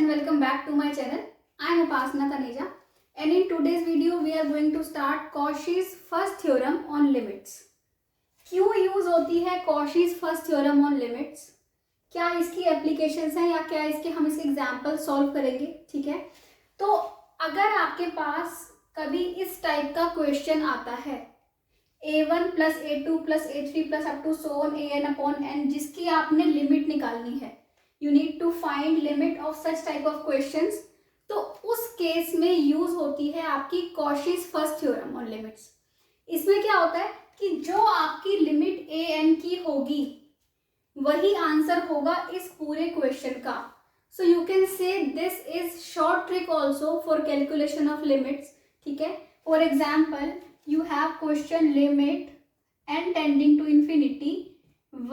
and welcome back to my channel. I am Upasana Taneja and in today's video we are going to start Cauchy's first theorem on limits. क्यों use होती है Cauchy's first theorem on limits? क्या इसकी applications हैं या क्या इसके हम इसके एग्जाम्पल सॉल्व करेंगे, ठीक है। तो अगर आपके पास कभी इस टाइप का क्वेश्चन आता है a1 plus a2 plus a3 plus up to so on an upon n, जिसकी आपने लिमिट निकालनी है, you need to find limit of such type of questions, तो उस केस में यूज होती है आपकी Cauchy's first theorem on limits. इसमें क्या होता है कि जो आपकी लिमिट ए एन की होगी वही आंसर होगा इस पूरे क्वेश्चन का। So you can say this is short trick also for calculation of limits, ठीक है। For example you have question limit n tending to infinity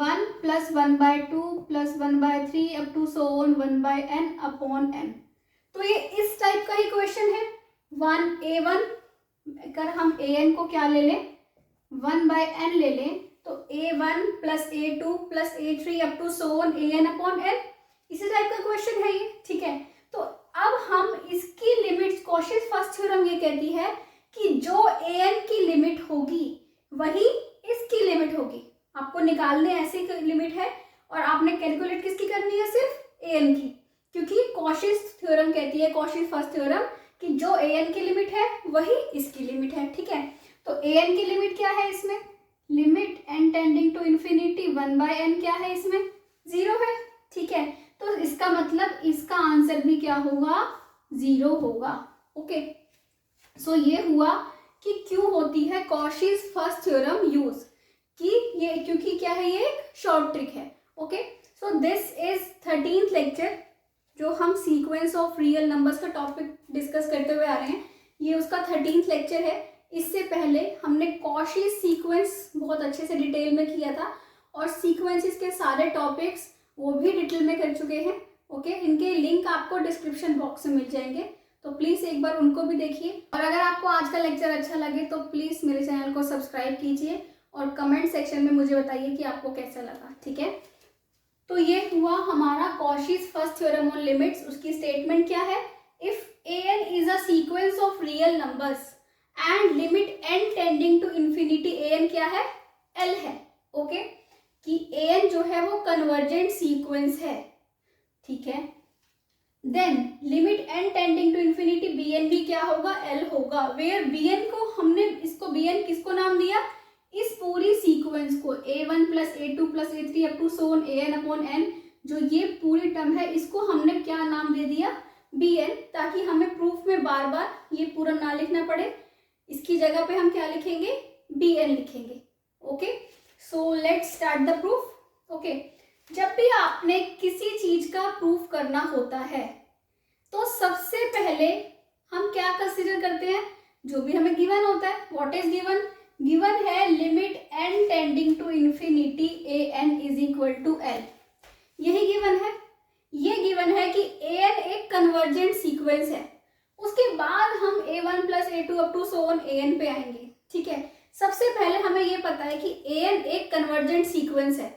1 plus 1 by 2 plus 1 by 3 up to so on 1 by n upon n। तो ये इस type का ही question है। 1a1 अगर हम an को क्या ले लें 1 by n ले लें तो a1 plus a2 plus a3 up to so on an upon n, इसी टाइप का क्वेश्चन है ये, ठीक है। तो अब हम इसकी लिमिट्स Cauchy's फर्स्ट थ्योरम ये कहती है कि जो an की लिमिट होगी वही इसकी लिमिट होगी। आपको निकालने ऐसी लिमिट है और आपने कैलकुलेट किसकी करनी है, सिर्फ an की, क्योंकि Cauchy's थ्योरम कहती है, Cauchy's फर्स्ट थ्योरम, कि जो an की लिमिट है वही इसकी लिमिट है, ठीक है। तो an की लिमिट क्या है, इसमें limit n tending to infinity 1 by n क्या है, इसमें 0 है, ठीक है। तो इसका मतलब इसका आंसर भी क्या होगा, 0 होगा, ओके। सो ये हुआ कि क्यों होती है Cauchy's फर्स्ट थ्योरम यूज, कि ये क्योंकि क्या है, ये एक शॉर्ट ट्रिक है, okay. So this is 13th lecture जो हम सीक्वेंस ऑफ रियल नंबर्स का टॉपिक डिस्कस करते हुए आ रहे हैं, ये उसका 13th लेक्चर है। इससे पहले हमने Cauchy's सीक्वेंस बहुत अच्छे से डिटेल में किया था और सीक्वेंसेस के सारे टॉपिक्स वो भी डिटेल में कर चुके हैं, ओके। इनके लिंक आपको डिस्क्रिप्शन बॉक्स में मिल जाएंगे, तो प्लीज़ एक बार उनको भी देखिए। और अगर आपको आज का लेक्चर अच्छा लगे तो प्लीज़ मेरे चैनल को सब्सक्राइब कीजिए और कमेंट सेक्शन में मुझे बताइए कि आपको कैसा लगा, ठीक है। तो ये हुआ हमारा Cauchy's first theorem on limits. उसकी स्टेटमेंट क्या है, if an is a sequence of real numbers and limit n tending to infinity, an क्या है, l है, ओके, कि an जो है वो कन्वर्जेंट सीक्वेंस है, ठीक है। Then limit n tending to infinity bn भी क्या होगा, l होगा, वेयर bn को हमने इसको bn किसको नाम दिया, इस पूरी सीक्वेंस को a1 plus a2 plus a3 up to so on an upon n, जो ये पूरी टर्म है इसको हमने क्या नाम दे दिया, bn, ताकि हमें प्रूफ में बार बार ये पूरा ना लिखना पड़े। इसकी जगह पे हम क्या लिखेंगे, bn लिखेंगे, okay. So let's start the proof, okay. जब भी आपने किसी चीज का प्रूफ करना होता है तो सबसे पहले हम क्या कंसीडर करते हैं, जो भी हमें गिवन होता है। व्हाट इज गिवन, गिवन है limit n tending to infinity an is equal to l, यही गिवन है। ये गिवन है कि an एक कन्वर्जेंट सीक्वेंस है। उसके बाद हम a1 plus a2 up to so on an पे आएंगे, ठीक है। सबसे पहले हमें ये पता है कि an एक कन्वर्जेंट सीक्वेंस है।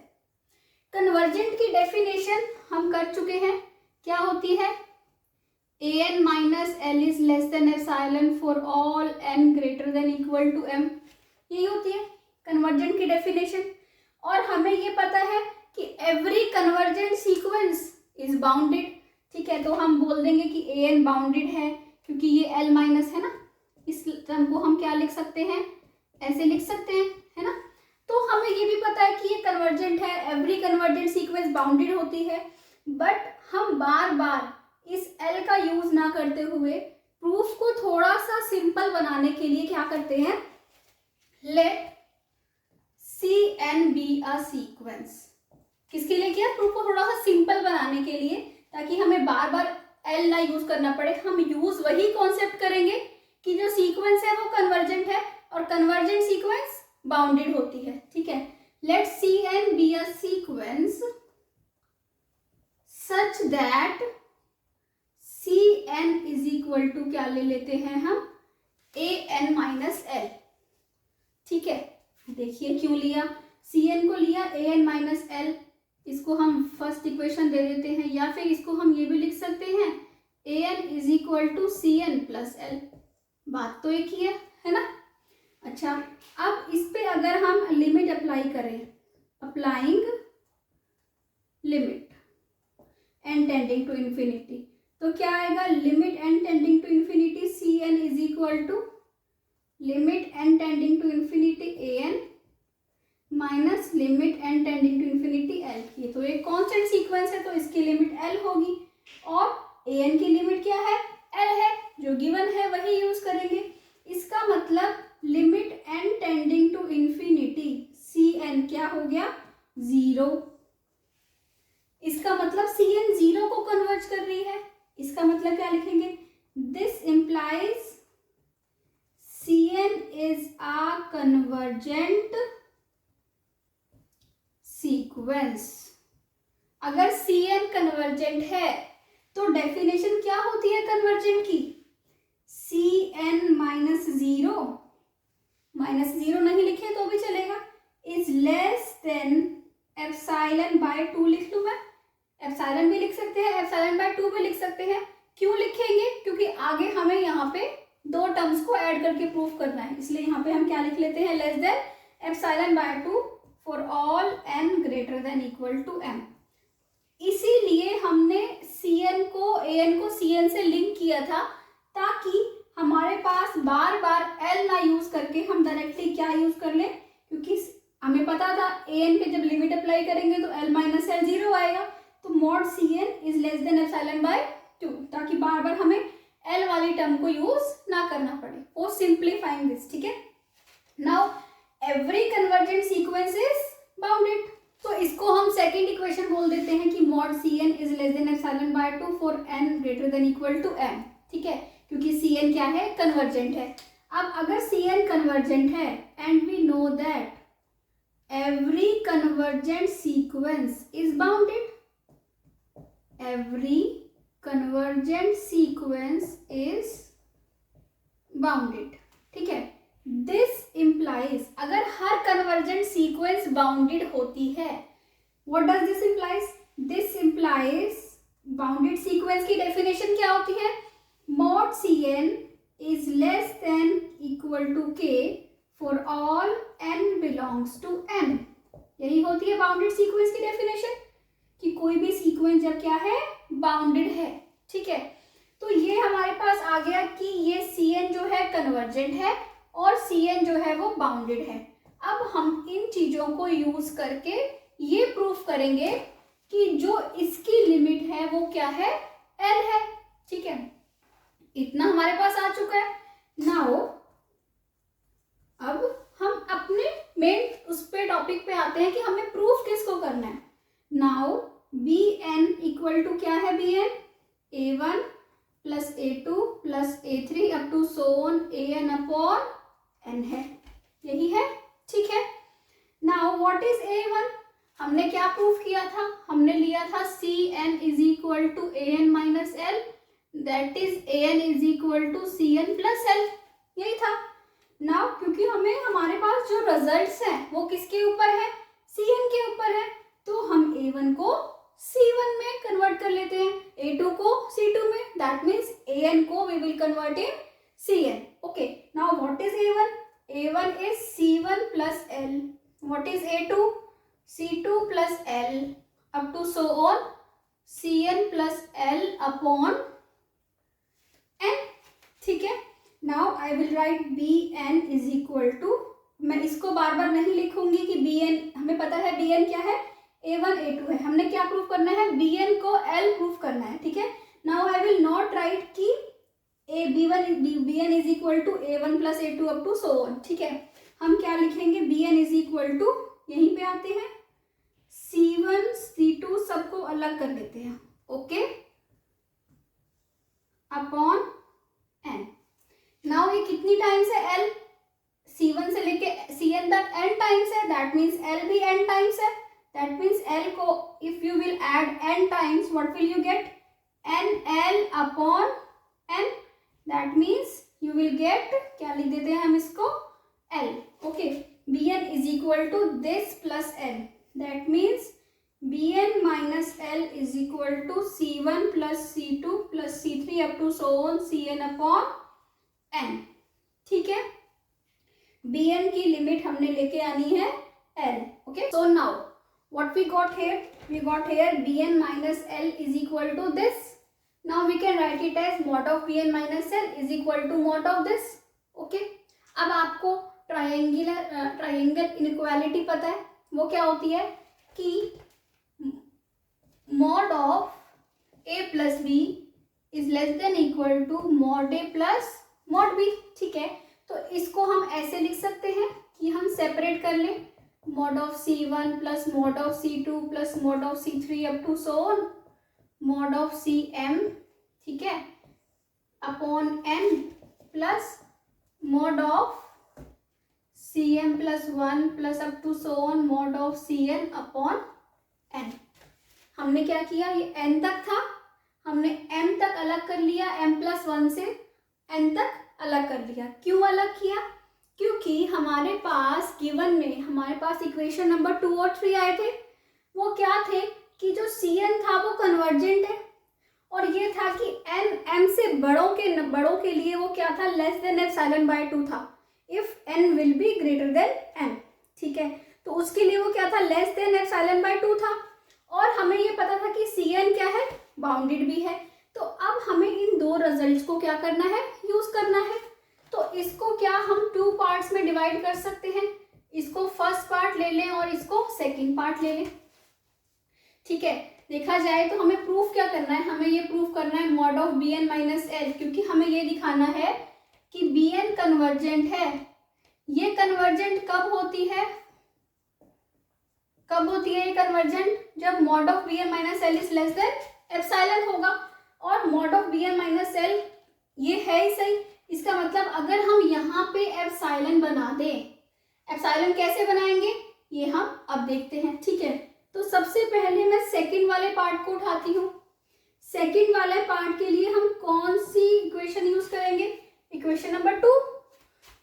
कन्वर्जेंट की डेफिनेशन हम कर चुके हैं, क्या होती है, an minus L is less than epsilon for all n greater than equal to m, यही होती है कन्वर्जेंट की डेफिनेशन। और हमें ये पता है कि every convergent sequence is bounded, ठीक है। तो हम बोल देंगे कि an बाउंडेड है क्योंकि ये l माइनस है ना, इस टर्म को हम क्या लिख सकते हैं, ऐसे लिख सकते हैं, है ना। तो हमें ये भी पता है कि ये कन्वर्जेंट है, एवरी कन्वर्जेंट सीक्वेंस बाउंडेड होती है। बट हम बार बार इस L का यूज ना करते हुए प्रूफ को थोड़ा सा सिंपल बनाने के लिए क्या करते हैं, let Cn be a sequence. किसके लिए किया, प्रूफ को थोड़ा सा सिंपल बनाने के लिए, ताकि हमें बार बार L ना यूज करना पड़े। हम यूज वही कॉन्सेप्ट करेंगे कि जो सीक्वेंस है वो कन्वर्जेंट है और कन्वर्जेंट सीक्वेंस बाउंडेड होती है, ठीक है। Let Cn be a sequence such that Cn is equal to क्या ले लेते हैं हम, an माइनस l, ठीक है। देखिए क्यों लिया, Cn को लिया an माइनस l, इसको हम फर्स्ट इक्वेशन दे देते हैं, या फिर इसको हम ये भी लिख सकते हैं an is equal to C n plus L. बात तो एक ही है ना। अच्छा, अब इस पे अगर हम लिमिट अप्लाई करें, applying limit n tending to infinity, तो क्या आएगा, limit n tending to infinity C n is equal to limit n tending to infinity a n minus limit n tending to infinity L. ये तो एक constant sequence है तो इसकी limit L होगी और ए एन की लिमिट क्या है, एल है, जो गिवन है वही यूज करेंगे। इसका मतलब limit n tending to infinity C n क्या हो गया, 0। इसका मतलब सी एन 0 को कन्वर्ज कर रही है। इसका मतलब क्या लिखेंगे, this implies C n is a convergent sequence. अगर सी एन कन्वर्जेंट है तो डेफिनेशन क्या होती है कन्वर्जेंट की, सी एन माइनस 0, माइनस 0 नहीं लिखे तो भी चलेगा, is less than epsilon by 2 लिख लूं मैं, एप्सिलॉन भी लिख सकते हैं, एप्सिलॉन बाय 2 भी लिख सकते हैं। क्यों लिखेंगे, क्योंकि आगे हमें यहाँ पे दो टर्म्स को ऐड करके प्रूफ करना है, इसलिए यहाँ पे हम क्या लिख लेते हैं, less than epsilon by 2 for all n greater than equal to m। इसीलिए हमने Cn को An को Cn से लिंक किया था ताकि हमारे पास बार बार L ना यूज करके हम डायरेक्टली क्या यूज कर ले, क्योंकि हमें पता था An पे जब लिमिट अप्लाई करेंगे तो L माइनस एल 0 आएगा, तो mod Cn is less than epsilon by 2, ताकि बार बार हमें L वाली टर्म को यूज ना करना पड़े, फॉर सिंप्लीफाइंग दिस। ठीक है, now every convergent sequence is bounded, तो इसको हम सेकंड इक्वेशन बोल देते हैं कि mod Cn is less than epsilon by 2 for n greater than equal to m। ठीक है, क्योंकि Cn क्या है, कन्वर्जेंट है। अब अगर Cn कन्वर्जेंट है and we know that every convergent sequence is bounded, every convergent sequence is bounded. ठीक है, दिस इंप्लाइज, अगर हर कन्वर्जेंट सीक्वेंस बाउंडेड होती है, what does this implies, this implies bounded sequence की डेफिनेशन क्या होती है, mod Cn is less than equal to k for all n belongs to m। यही होती है बाउंडेड सीक्वेंस की डेफिनेशन, कि कोई भी सीक्वेंस जब क्या है, बाउंडेड है। ठीक है, तो ये हमारे पास आ गया कि ये Cn जो है कन्वर्जेंट है और Cn जो है वो बाउंडेड है। अब हम इन चीजों को यूज करके ये प्रूफ करेंगे कि जो इसकी लिमिट है वो क्या है, L है। ठीक है, इतना हमारे पास आ चुका है। नाउ अब हम अपने मेन उस पे टॉपिक पे आते हैं कि हमें प्रूफ किसको करना है। नाउ Bn इक्वल टू क्या है, Bn A1 plus A2 plus A3 up to so on An upon n है, यही है। ठीक है, नाउ व्हाट इज A1, हमने क्या प्रूफ किया था, हमने लिया था Cn is equal to An minus L, that is An is equal to Cn plus एल, यही था। नाउ क्योंकि हमें हमारे पास जो रिजल्ट्स हैं वो किसके ऊपर है, Cn के ऊपर है, तो हम A1 को C1 में कन्वर्ट कर लेते हैं, A2 को C2 में, दैट मीन्स An को we will convert in Cn। Okay, now what is A1, A1 is C1 plus L, what is A2, C2 plus L up to so on Cn plus L upon n। ठीक है, now I will write Bn is equal to, मैं इसको बार बार नहीं लिखूंगी कि Bn, हमें पता है Bn क्या है, A1 A2 है, हमने क्या प्रूफ करना है, Bn को L प्रूफ करना है। ठीक है, now I will not write कि Bn is equal to A1 plus A2 up to so on. ठीक है, हम क्या लिखेंगे, Bn इज इक्वल टू, यहीं पे आते हैं, C1 C2 सबको अलग कर लेते हैं, ओके, अपॉन n। नाउ ये कितनी टाइम्स है, L, C1 से लेके Cn तक n टाइम्स है, दैट मीन्स L भी n टाइम्स है, दैट मीन्स L को if you will add n times what will you get, NL upon n, that means you will get, क्या लिख देते हैं हम इसको, L। Okay, Bn is equal to this plus n, that means Bn minus L is equal to C1 plus C2 plus C3 up to so on Cn upon n, ठीक है। Bn की limit हमने लेके आनी है L, okay. So now what we got here? We got here Bn minus L is equal to this. Now we can write it as mod of Bn minus L is equal to mod of this, okay. अब आपको triangle inequality पता है, वो क्या होती है कि mod of a plus b is less than equal to mod a plus mod b, ठीक है। तो इसको हम ऐसे लिख सकते हैं कि हम सेपरेट कर लें mod of C1 plus mod of C2 plus mod of C3 up to so on mod of Cm, ठीक है, upon n plus mod of Cm plus 1 plus up to so on mod of Cn upon n। हमने क्या किया, ये n तक था, हमने m तक अलग कर लिया, m प्लस 1 से n तक अलग कर लिया। क्यों अलग किया? क्योंकि हमारे पास गिवन में हमारे पास इक्वेशन नंबर 2 और 3 आए थे। वो क्या थे कि जो Cn था वो कन्वर्जेंट है, और ये था कि n m से बड़ों के लिए वो क्या था, लेस देन एप्सिलॉन बाय 2 था, if n will be greater then m, ठीक है। तो उसके लिए वो क्या था, लेस देन एप्सिलॉन बाय 2 था, और हमें ये पता था कि Cn क्या है, बाउंडेड भी है। तो अब हमें इन दो रिजल्ट्स को क्या करना है, यूज करना है। तो इसको क्या हम 2 पार्ट्स में डिवाइड कर सकते हैं, इसको फर्स्ट पार्ट ले लें और इसको सेकंड पार्ट ले लें, ठीक है। देखा जाए तो हमें प्रूफ क्या करना है, हमें ये प्रूफ करना है mod of Bn minus L, क्योंकि हमें ये दिखाना है कि Bn कन्वर्जेंट है। ये कन्वर्जेंट कब होती है, ये कन्वर्जेंट जब mod of Bn minus L is less than epsilon होगा, और mod of Bn minus L ये है ही सही। इसका मतलब अगर हम यहाँ पे एप्सिलॉन बना दें, एप्सिलॉन कैसे बनाएंगे ये हम अब देखते हैं, ठीक है। तो सबसे पहले मैं सेकंड वाले पार्ट को उठाती हूँ। सेकंड वाले पार्ट के लिए हम कौन सी इक्वेशन यूज करेंगे, इक्वेशन नंबर 2,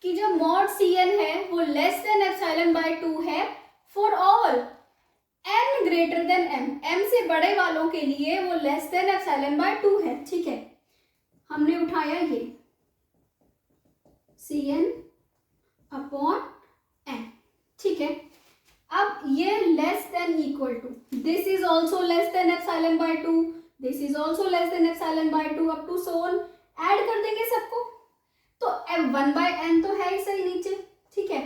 कि जो mod Cn है वो लेस देन एप्सिलॉन बाय 2 है for all n greater then m, m से बड़े वालों के लिए वो लेस देन एप्सिलॉन बाय 2 है, ठीक है। हमने उठाया ये Cn अपॉन n, ठीक है। अब ये less than equal to, this is also less than epsilon by 2, this is also less than epsilon by 2 up to so on, add कर देंगे सबको, तो m1 बाय n तो है ही सही नीचे, ठीक है।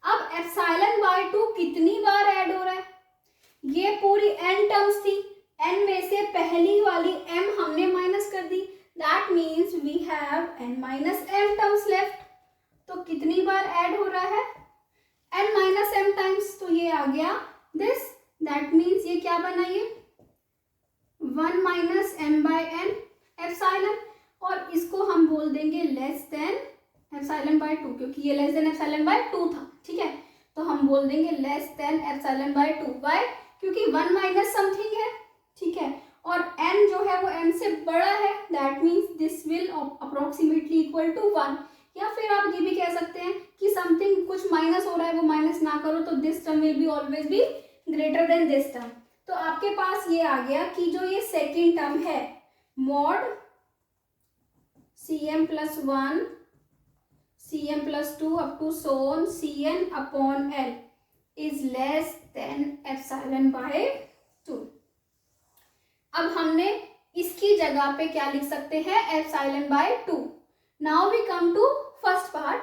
अब एप्सिलॉन बाय 2 कितनी बार ऐड हो रहा है, ये पूरी n टर्म्स थी, n में से पहली वाली m हमने माइनस कर दी, that means we have n minus m terms left. तो कितनी बार ऐड हो रहा है, n माइनस m टाइम्स, तो ये आ गया दिस, दैट मीन्स ये क्या बना, ये 1 minus m by n epsilon, और इसको हम बोल देंगे लेस देन एप्सिलॉन बाय 2, क्योंकि ये लेस देन एप्सिलॉन बाय 2 था, ठीक है। तो हम बोल देंगे less than epsilon by 2, by क्योंकि 1 माइनस समथिंग है, ठीक है, और n जो है वो m से बड़ा है, that means this will approximately equal to 1। या फिर आप ये भी कह सकते हैं कि समथिंग कुछ माइनस हो रहा है वो माइनस ना करो, तो this term will be always be greater than this term. तो आपके पास ये आ गया कि जो ये सेकेंड टर्म है mod Cm plus 1 Cm plus 2 up to so on Cn upon L is less than epsilon by 2। अब हमने इसकी जगह पे क्या लिख सकते हैं, epsilon by 2। Now we come to first part.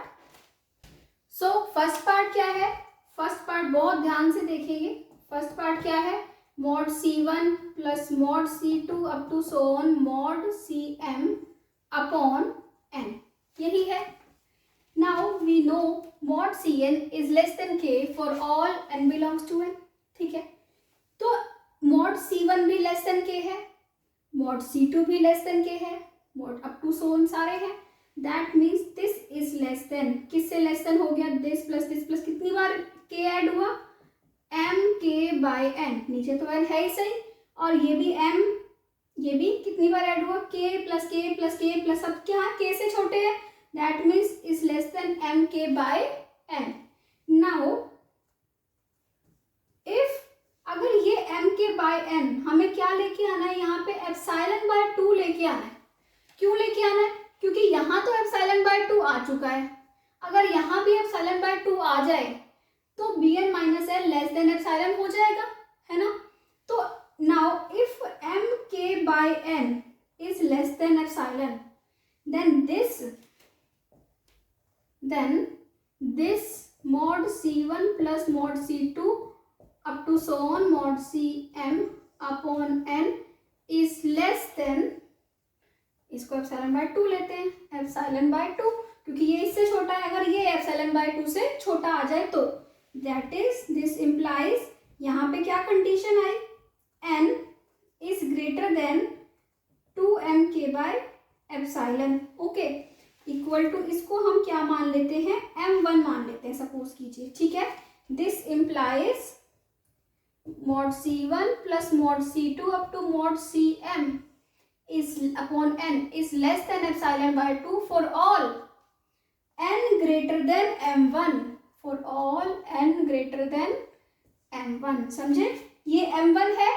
So first part क्या है, फर्स्ट पार्ट बहुत ध्यान से देखिए, फर्स्ट पार्ट क्या है, mod C1 plus mod C2 up to so on mod Cm upon n, यही है। Now we know mod Cn is less than k for all n belongs to n, ठीक है। तो mod C1 भी less than k है, mod C2 भी less than k है, mod up to so on सारे हैं, that means this is less than, किससे लेस देन हो गया, दिस प्लस कितनी बार k ऐड हुआ, m k बाय n, नीचे तो n है ही सही, और ये भी m, ये भी कितनी बार ऐड हुआ, k प्लस अब क्या k से छोटे हैं, that means is less than m k by n। Now if अगर ये m k बाय n, हमें क्या लेके आना है यहाँ पे, एप्सिलॉन बाय 2 लेके आना है, क्यों लेके आना है? क्योंकि यहाँ तो एप्सिलॉन बाय 2 आ चुका है, अगर यहाँ भी एप्सिलॉन बाय 2 आ जाए तो bn minus L less than epsilon हो जाएगा, है ना। तो now if mk by n is less than epsilon, then this mod c1 plus mod c2 up to so on mod cm upon n is less than, इसको epsilon by 2 लेते हैं, epsilon by 2 क्योंकि ये इससे छोटा है, अगर ये एप्सिलॉन बाय 2 से छोटा आ जाए तो दैट इज दिस इम्प्लाइज, यहाँ पे क्या कंडीशन आई, n is greater than 2mk by epsilon, okay, equal to, इसको हम क्या मान लेते हैं, m1 मान लेते हैं सपोज कीजिए, ठीक है। This implies mod c1 plus mod c2 up to mod cm is upon n is less than epsilon by 2 for all n greater than m1, for all n greater than m1, समझे। ये m1 है,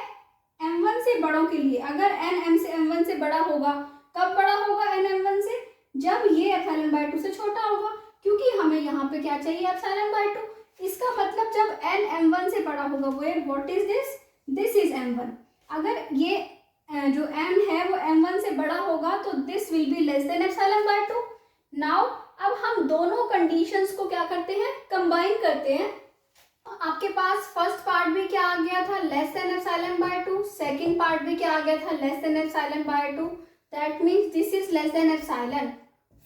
m1 से बड़ों के लिए, अगर n m1 से बड़ा होगा, कब बड़ा होगा n m1 से, जब ये एप्सिलॉन बाय 2 से छोटा होगा, क्योंकि हमें यहाँ पे क्या चाहिए, एप्सिलॉन बाय 2, इसका मतलब जब n m1 से बड़ा होगा, where what is this, this is m1, अगर ये जो n है वो m1 से बड़ा होगा तो this will be less than epsilon by 2। Now अब हम दोनों कंडीशंस को क्या करते हैं, कंबाइन करते हैं। आपके पास फर्स्ट पार्ट भी क्या आ गया था, less than epsilon by 2, second part भी क्या आ गया था, less than epsilon by 2, that means this is less than epsilon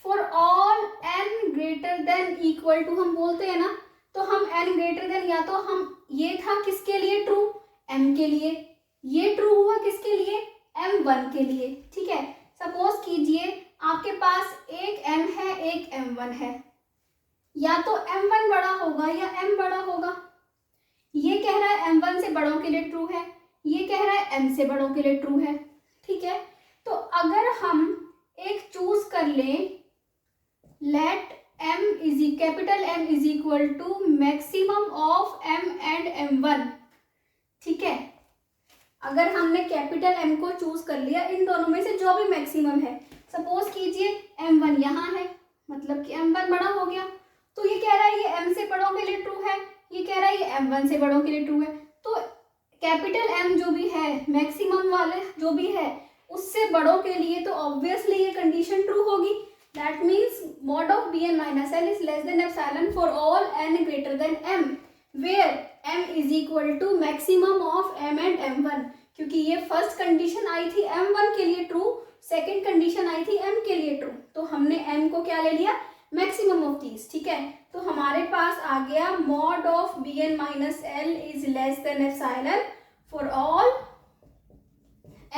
for all n greater than equal to, हम बोलते हैं ना, तो हम n ग्रेटर देन, या तो हम, ये था किसके लिए ट्रू, m के लिए, ये ट्रू हुआ किसके लिए, m1 के लिए, ठीक है। सपोज कीजिए आपके पास एक m है, एक m1 है, या तो m1 बड़ा होगा या m बड़ा होगा, ये कह रहा है m1 से बड़ों के लिए ट्रू है, ये कह रहा है m से बड़ों के लिए ट्रू है, ठीक है। तो अगर हम एक चूज कर लें, let capital M is equal to maximum of m and m1, ठीक है। अगर हमने कैपिटल M को चूज कर लिया, इन दोनों में से जो भी मैक्सिमम है, सपोज कीजिए m1 यहाँ है, मतलब कि m1 बड़ा हो गया, तो ये कह रहा है ये m से बड़ों के लिए ट्रू है, ये कह रहा है ये m1 से बड़ों के लिए ट्रू है, तो कैपिटल M जो भी है, मैक्सिमम वाले जो भी है, उससे बड़ों के लिए तो ऑब्वियसली ये कंडीशन ट्रू होगी, that means mod of bn minus l is less than epsilon for all n greater than m, where m is equal to maximum of m and m1, क्योंकि ये फर्स्ट कंडीशन आई थी m1 के लिए true, second condition आई थी m के लिए true, तो हमने m को क्या ले लिया, मैक्सिमम ऑफ दीज, ठीक है। तो हमारे पास आ गया mod of bn minus l is less than epsilon for all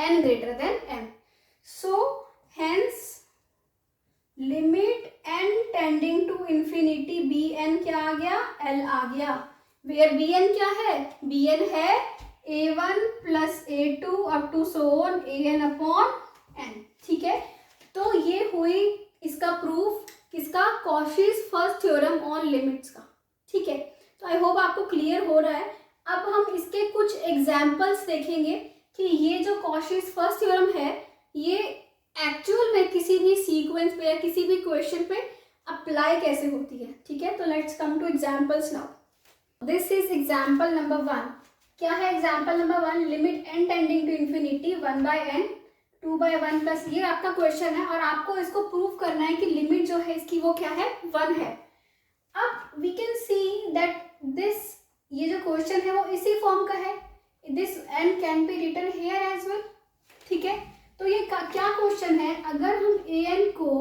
n greater than m, so hence limit n tending to infinity bn क्या आ गया, l आ गया, वेयर bn क्या है, bn है a1 plus a2 up to so on an upon n, ठीक है। तो ये हुई इसका प्रूफ, किसका, Cauchy's first theorem on limits का, ठीक है। तो आई होप आपको क्लियर हो रहा है। अब हम इसके कुछ एग्जाम्पल्स देखेंगे कि ये जो कॉशीज फर्स्ट थ्योरम है, ये एक्चुअल में किसी भी सीक्वेंस पे या किसी भी क्वेश्चन पे अप्लाई कैसे होती है, ठीक है। तो let's come to examples now. This is example number 1। क्या है example number 1, limit n tending to infinity 1/n 2/1 plus, ये आपका क्वेश्चन है और आपको इसको प्रूव करना है कि लिमिट जो है इसकी वो क्या है, 1 है। अब we can see that this, ये जो क्वेश्चन है वो इसी फॉर्म का है, this n can be written here as well, ठीक है। तो ये क्या क्वेश्चन है, अगर हम an को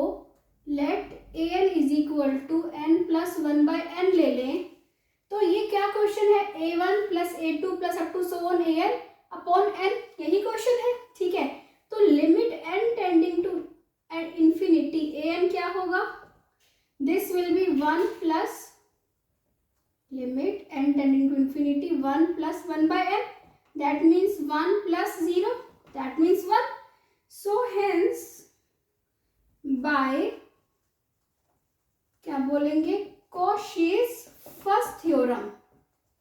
let an is equal to n plus 1/n ले लें, तो ये क्या क्वेश्चन है, a1 plus a2 plus up to so on an upon n, यही क्वेश्चन है, ठीक है। तो limit n tending to infinity an क्या होगा, this will be 1 plus limit n tending to infinity 1 plus 1/n, that means 1 plus 0, that means 1। So hence by क्या बोलेंगे, Cauchy's first theorem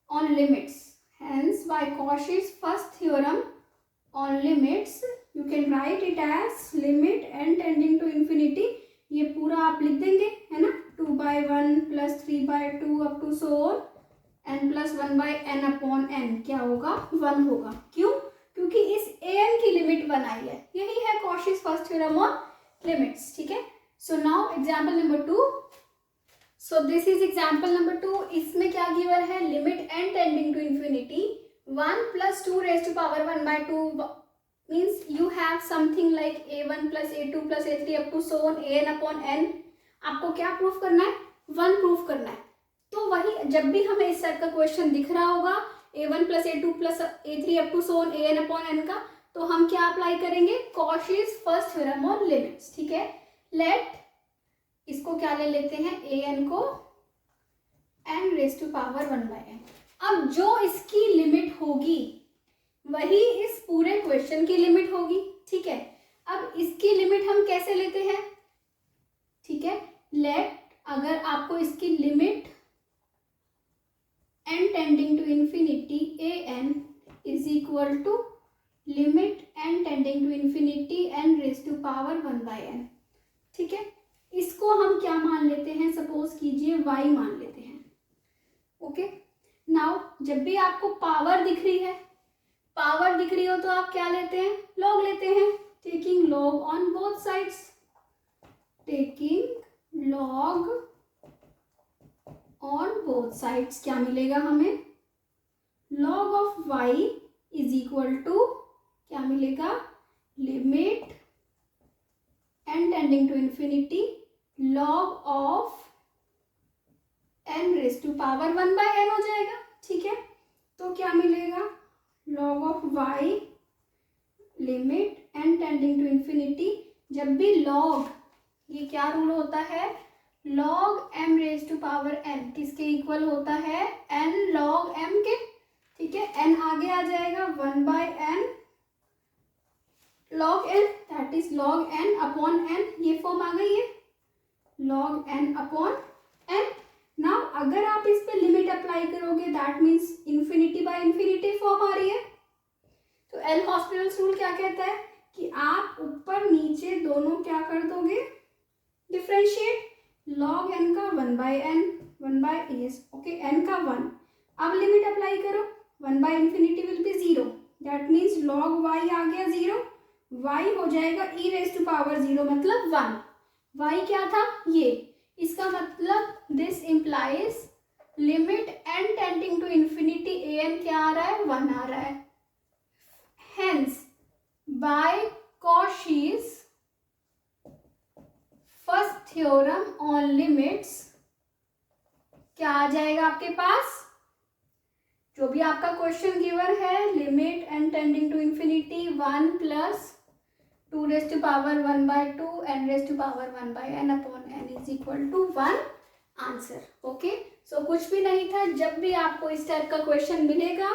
on limits, hence by Cauchy's first theorem on limits you can write it as limit n tending आप लिख देंगे, है ना, 2/1 + 3/2 up to so on n + 1/n upon n क्या होगा, 1 होगा। क्यों? क्योंकि इस an की लिमिट 1 आई है। यही है Cauchy's first theorem on limits. ठीक है, so now example number 2। So this is example number 2। इसमें क्या गिवन है, limit n tending to infinity 1 + 2 ⁻² 1/2 means you have something like a1 + a2 + a3 up to so on an upon n। आपको क्या proof करना है, 1 proof करना है। तो वही जब भी हमें इस टाइप का क्वेश्चन दिख रहा होगा a1 + a2 + a3 up to so on an upon n का, तो हम क्या अप्लाई करेंगे, Cauchy's first theorem on limits. ठीक है, लेट इसको क्या ले लेते हैं, an को n⁻1/n। अब जो इसकी लिमिट होगी वही इस पूरे क्वेश्चन की लिमिट होगी। ठीक है, अब इसकी लिमिट हम कैसे लेते हैं, ठीक है, लेट अगर आपको इसकी limit n tending to infinity an is equal to limit n tending to infinity n⁻1/n। ठीक है, इसको हम क्या मान लेते हैं, सपोज कीजिए y मान लेते हैं। ओके, नाउ जब भी आपको पावर दिख रही है, पावर दिख रही हो तो आप क्या लेते हैं, लॉग लेते हैं। Taking log on both sides, taking log on both sides क्या मिलेगा हमें, log of y is equal to क्या मिलेगा, limit n tending to infinity log of n⁻1/n हो जाएगा। ठीक है, तो क्या मिलेगा, log of y limit n tending to infinity, जब भी log, ये क्या रूल होता है, log m⁻n किसके इक्वल होता है, n log m के। ठीक है, n आगे आ जाएगा 1/n log n, that is log n upon n, ये फॉर्म आ गई है log n upon n। Now अगर आप इस पे लिमिट अप्लाई करोगे दैट मीन्स ∞/∞ फॉर्म आ रही है। तो एल हॉस्पिटल्स रूल क्या कहता है कि आप ऊपर नीचे दोनों क्या कर दोगे, डिफरेंशिएट, log n का 1/n 1/s, ओके, n का 1। अब लिमिट अप्लाई करो, 1/∞ will be 0, that means log y आ गया 0, y हो जाएगा e⁻0 मतलब 1। y क्या था, ये, इसका मतलब this implies limit n tending to infinity an क्या आ रहा है, 1 आ रहा है। Hence by Cauchy's first theorem on limits क्या आ जाएगा आपके पास, जो भी आपका क्वेश्चन गिवन है, limit n tending to infinity 1 + 2⁻1/2 n⁻1/n upon n is equal to 1 answer. Okay, so कुछ भी नहीं था। जब भी आपको इस टाइप का क्वेश्चन मिलेगा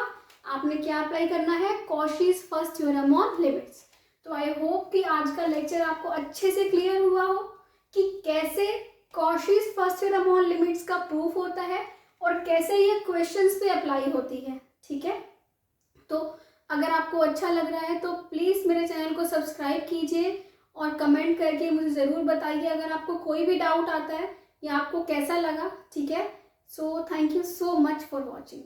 आपने क्या अप्लाई करना है, Cauchy's first theorem on limits. तो आई होप कि आज का लेक्चर आपको अच्छे से क्लियर हुआ हो कि कैसे Cauchy's first theorem on limits का प्रूफ होता है और कैसे ये क्वेश्चंस पे अप्लाई होती है। ठीक है, तो अगर आपको अच्छा लग रहा है तो प्लीज़ मेरे चैनल को सब्सक्राइब कीजिए और कमेंट करके मुझे ज़रूर बताइए अगर आपको कोई भी डाउट आता है या आपको कैसा लगा। ठीक है, so thank you so much for watching.